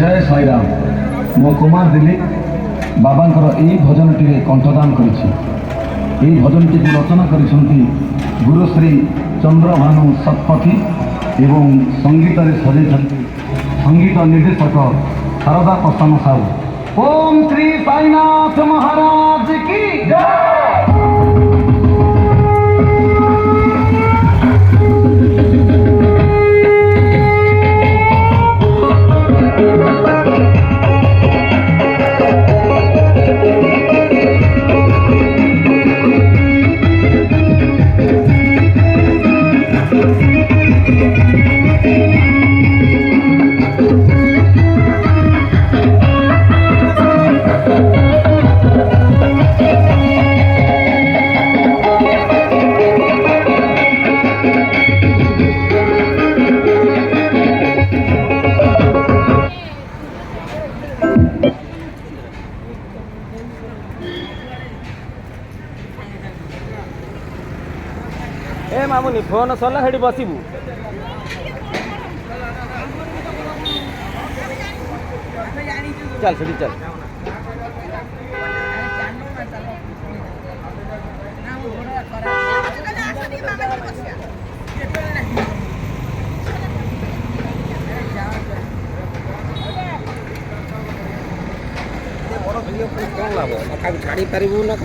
जय साई राम मो कुमार दिलीप बाबांकर यही भजनटी कंठदान करिछि। भजनटी रचना करिसेंति गुरुश्री चंद्रभानु सतपथी एवं संगीत सजै संगीत निर्देशक शारदा प्रसन्न साहू। ओम श्री साईनाथ महाराज की जय। ए मामुनी फोन सरला हेडी बसिबू चल सेठी चल बड़ भिडियो कौन लाभ छाड़ी पारू ना।